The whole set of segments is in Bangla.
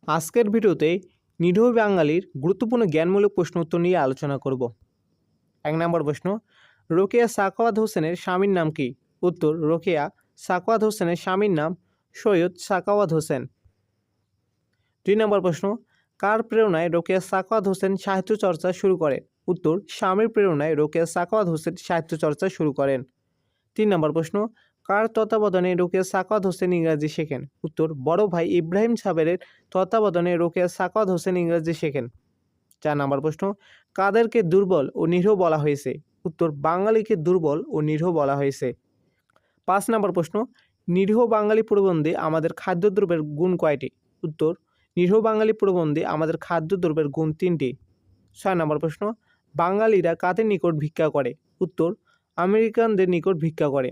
আজকের ভিডিওতে নিরীহ বাঙালির গুরুত্বপূর্ণ জ্ঞানমূলক প্রশ্ন উত্তর নিয়ে আলোচনা করব। 1 নম্বর প্রশ্ন, রোকেয়া সাখাওয়াত হোসেনের স্বামীর নাম কি? উত্তর, রোকেয়া সাখাওয়াত হোসেনের স্বামীর নাম সৈয়দ সাখাওয়াত হোসেন। 2 নম্বর প্রশ্ন, কার প্রেরণায় রোকেয়া সাখাওয়াত হোসেন সাহিত্য চর্চা শুরু করেন? উত্তর, স্বামীর প্রেরণায় রোকেয়া সাখাওয়াত হোসেন সাহিত্য চর্চা শুরু করেন। 3 নম্বর প্রশ্ন, কার তত্ত্বাবধানে রোকেয়া সাখাওয়াত হোসেন ইংরাজি শেখেন? উত্তর, বড় ভাই ইব্রাহিম সাবেরের তত্ত্বাবধানে রোকেয়া সাখাওয়াত হোসেন ইংরাজি শেখেন। 4 নম্বর প্রশ্ন, কাদেরকে দুর্বল ও নিরীহ বলা হয়েছে? উত্তর, বাঙালিকে দুর্বল ও নিরীহ বলা হয়েছে। 5 নম্বর প্রশ্ন, নিরীহ বাঙালি প্রবন্ধে আমাদের খাদ্যদ্রব্যের গুণ কয়টি? উত্তর, নিরীহ বাঙালি প্রবন্ধে আমাদের খাদ্যদ্রব্যের গুণ 3টি। 6 নম্বর প্রশ্ন, বাঙালিরা কাদের নিকট ভিক্ষা করে? উত্তর, আমেরিকানদের নিকট ভিক্ষা করে।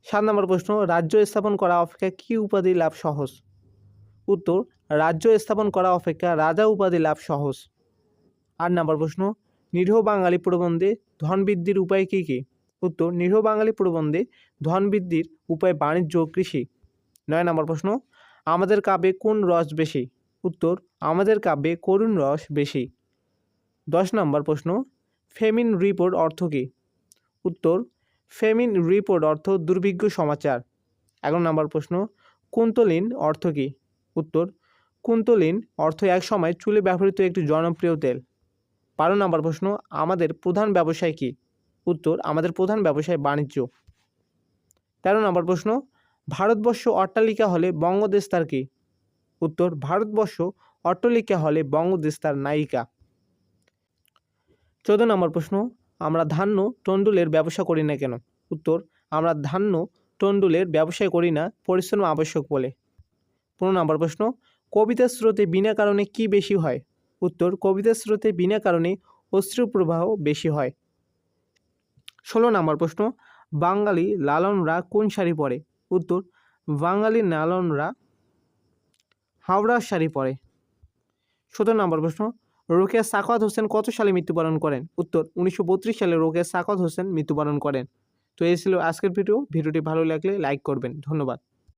7 নম্বর প্রশ্ন, রাজ্য স্থাপন করা অপেক্ষা কী উপাধি লাভ সহজ? উত্তর, রাজ্য স্থাপন করা অপেক্ষা রাজা উপাধি লাভ সহজ। 8 নম্বর প্রশ্ন, নিরীহ বাঙালি প্রবন্ধে ধন বৃদ্ধির উপায় কী কী? উত্তর, নিরীহ বাঙালি প্রবন্ধে ধন বৃদ্ধির উপায় বাণিজ্য ও কৃষি। 9 নম্বর প্রশ্ন, আমাদের কাব্যে কোন রস বেশি? উত্তর, আমাদের কাব্যে করুণ রস বেশি। 10 নম্বর প্রশ্ন, ফেমিন রিপোর্ট অর্থ কী? উত্তর, ফেমিন রিপোর্ট অর্থ দুর্ভিক্ষ সমাচার। 11 নম্বর প্রশ্ন, কুন্তলিন অর্থ কী? উত্তর, কুন্তলিন অর্থ এক সময় চুলে ব্যবহৃত একটি জনপ্রিয় তেল। 12 নম্বর প্রশ্ন, আমাদের প্রধান ব্যবসায় কী? উত্তর, আমাদের প্রধান ব্যবসায় বাণিজ্য। 13 নম্বর প্রশ্ন, ভারতবর্ষ অট্টালিকা হলে বঙ্গদেশ তার কী? উত্তর, ভারতবর্ষ অট্টালিকা হলে বঙ্গদেশ তার নায়িকা। 14 নম্বর প্রশ্ন, আমরা ধান্য তণ্ডুলের ব্যবসা করি না কেন? উত্তর, আমরা ধান্য তণ্ডুলের ব্যবসায় করি না পরিশ্রম আবশ্যক বলে। 15 নম্বর প্রশ্ন, কবিতার স্রোতে বিনা কারণে কি বেশি হয়? উত্তর, কবিতার স্রোতে বিনা কারণে অশ্রুপ্রবাহ বেশি হয়। 16 নম্বর প্রশ্ন, বাঙালি লালনরা কোন শাড়ি পরে? উত্তর, বাঙালি লালনরা হাওড়ার শাড়ি পরে। 17 নম্বর প্রশ্ন, রোকেয়া সাখাওয়াত হোসেন কত সালে মৃত্যুবরণ করেন? উত্তর, 1932 সালে রোকেয়া সাখাওয়াত হোসেন মৃত্যুবরণ করেন। তো এই ছিল আজকের ভিডিওটি ভালো লাগলে লাইক করবেন। ধন্যবাদ।